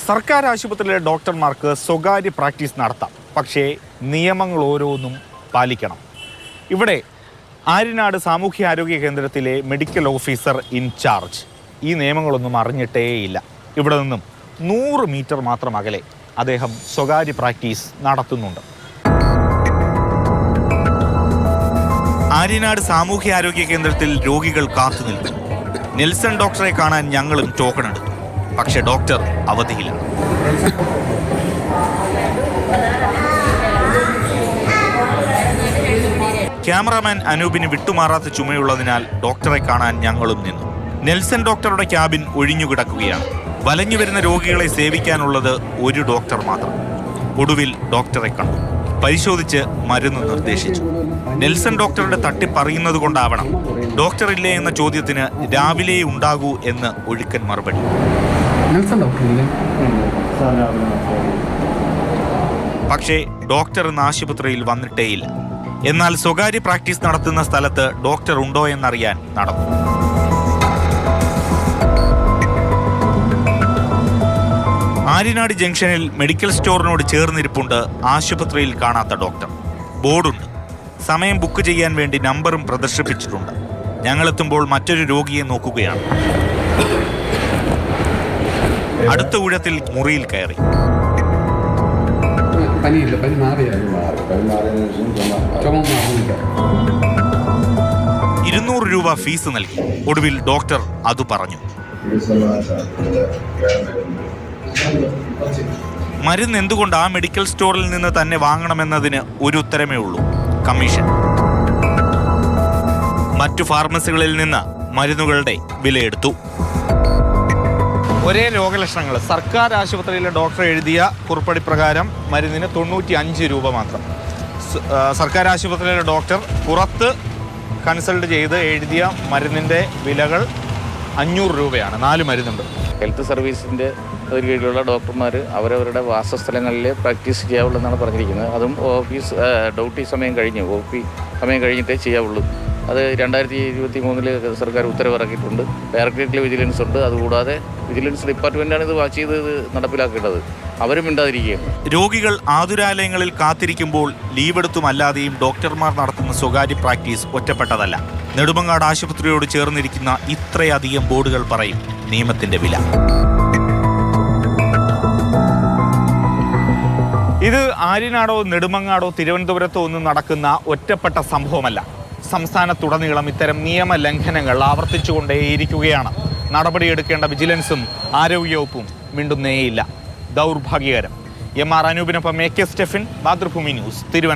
സർക്കാർ ആശുപത്രിയിലെ ഡോക്ടർമാർക്ക് സ്വകാര്യ പ്രാക്ടീസ് നടത്താം, പക്ഷേ നിയമങ്ങൾ ഓരോന്നും പാലിക്കണം. ഇവിടെ ആര്യനാട് സാമൂഹ്യാരോഗ്യ കേന്ദ്രത്തിലെ മെഡിക്കൽ ഓഫീസർ ഇൻചാർജ് ഈ നിയമങ്ങളൊന്നും അറിഞ്ഞിട്ടേയില്ല. ഇവിടെ നിന്നും 100 മീറ്റർ മാത്രം അകലെ അദ്ദേഹം സ്വകാര്യ പ്രാക്ടീസ് നടത്തുന്നുണ്ട്. ആര്യനാട് സാമൂഹ്യാരോഗ്യ കേന്ദ്രത്തിൽ രോഗികൾ കാത്തു നിൽക്കുന്നു. നെൽസൺ ഡോക്ടറെ കാണാൻ ഞങ്ങളും ടോക്കൺ എടുത്തു. പക്ഷെ ഡോക്ടർ അവധിയിലാണ്. ക്യാമറാമാൻ അനൂപിന് വിട്ടുമാറാത്ത ചുമയുള്ളതിനാൽ ഡോക്ടറെ കാണാൻ ഞങ്ങളും നിന്നു. നെൽസൺ ഡോക്ടറുടെ ക്യാബിൻ ഒഴിഞ്ഞുകിടക്കുകയാണ്. വലഞ്ഞു വരുന്ന രോഗികളെ സേവിക്കാനുള്ളത് ഒരു ഡോക്ടർ മാത്രം. ഒടുവിൽ ഡോക്ടറെ കണ്ടു. പരിശോധിച്ച് മരുന്ന് നിർദ്ദേശിച്ചു. നെൽസൺ ഡോക്ടറുടെ തട്ടിപ്പറയുന്നത് കൊണ്ടാവണം ഡോക്ടർ ഇല്ലേ എന്ന ചോദ്യത്തിന് രാവിലെ ഉണ്ടാകൂ എന്ന് ഒഴുക്കൻ മറുപടി. പക്ഷേ ഡോക്ടർ ഇന്ന് ആശുപത്രിയിൽ വന്നിട്ടേയില്ല. എന്നാൽ സ്വകാര്യ പ്രാക്ടീസ് നടത്തുന്ന സ്ഥലത്ത് ഡോക്ടർ ഉണ്ടോ എന്നറിയാൻ നടന്നു. ആര്യനാട് ജംഗ്ഷനിൽ മെഡിക്കൽ സ്റ്റോറിനോട് ചേർന്നിരിപ്പുണ്ട് ആശുപത്രിയിൽ കാണാത്ത ഡോക്ടർ. ബോർഡുണ്ട്. സമയം ബുക്ക് ചെയ്യാൻ വേണ്ടി നമ്പറും പ്രദർശിപ്പിച്ചിട്ടുണ്ട്. ഞങ്ങളെത്തുമ്പോൾ മറ്റൊരു രോഗിയെ നോക്കുകയാണ്. അടുത്ത ഊഴത്തിൽ മുറിയിൽ കയറി. 200 രൂപ ഫീസ് നൽകി. ഒടുവിൽ ഡോക്ടർ അത് പറഞ്ഞു. മരുന്ന് എന്തുകൊണ്ട് ആ മെഡിക്കൽ സ്റ്റോറിൽ നിന്ന് തന്നെ വാങ്ങണമെന്നതിന് ഒരു ഉത്തരമേ ഉള്ളൂ: കമ്മീഷൻ. മറ്റു ഫാർമസികളിൽ നിന്ന് മരുന്നുകളുടെ വിലയെടുത്തു. ഒരേ രോഗലക്ഷണങ്ങൾ സർക്കാർ ആശുപത്രിയിലെ ഡോക്ടർ എഴുതിയ കുറിപ്പടി പ്രകാരം മരുന്നിന് 95 രൂപ മാത്രം. സർക്കാർ ആശുപത്രിയിലെ ഡോക്ടർ പുറത്ത് കൺസൾട്ട് ചെയ്ത് എഴുതിയ മരുന്നിൻ്റെ വിലകൾ 500 രൂപയാണ്. 4 മരുന്നുണ്ട്. ഹെൽത്ത് സർവീസിൻ്റെ കീഴിലുള്ള ഡോക്ടർമാർ അവരവരുടെ വാസസ്ഥലങ്ങളിൽ പ്രാക്ടീസ് ചെയ്യാവുള്ളൂ എന്നാണ് പറഞ്ഞിരിക്കുന്നത്. അതും ഓഫീസ് ഡ്യൂട്ടി സമയം കഴിഞ്ഞ് OP സമയം കഴിഞ്ഞിട്ടേ ചെയ്യാവുള്ളൂ. അത് 2023 സർക്കാർ ഉത്തരവിറക്കിയിട്ടുണ്ട്. ഡയറക്ടറേറ്റിൽ വിജിലൻസ് ഉണ്ട്. അതുകൂടാതെ വിജിലൻസ് ഡിപ്പാർട്ട്മെൻറ്റാണ് ഇത് വാച്ച് ചെയ്ത് നടപ്പിലാക്കേണ്ടത്. അവരും മിണ്ടാതിരിക്കുകയാണ്. രോഗികൾ ആതുരാലയങ്ങളിൽ കാത്തിരിക്കുമ്പോൾ ലീവെടുത്തുമല്ലാതെയും ഡോക്ടർമാർ നടത്തുന്ന സ്വകാര്യ പ്രാക്ടീസ് ഒറ്റപ്പെട്ടതല്ല. നെടുമങ്ങാട് ആശുപത്രിയോട് ചേർന്നിരിക്കുന്ന ഇത്രയധികം ബോർഡുകൾ പറയും നിയമത്തിന്റെ വില. ഇത് ആര്യനാടോ നെടുമങ്ങാടോ തിരുവനന്തപുരത്തോ ഒന്നും നടക്കുന്ന ഒറ്റപ്പെട്ട സംഭവമല്ല. സംസ്ഥാനത്തുടനീളം ഇത്തരം നിയമലംഘനങ്ങൾ ആവർത്തിച്ചുകൊണ്ടേയിരിക്കുകയാണ്. നടപടിയെടുക്കേണ്ട വിജിലൻസും ആരോഗ്യവകുപ്പും മിണ്ടുന്നേയില്ല. ദൗർഭാഗ്യകരം. MR അനൂപിനൊപ്പം AK Stephin, Mathrubhumi news, Thiruvananthapuram.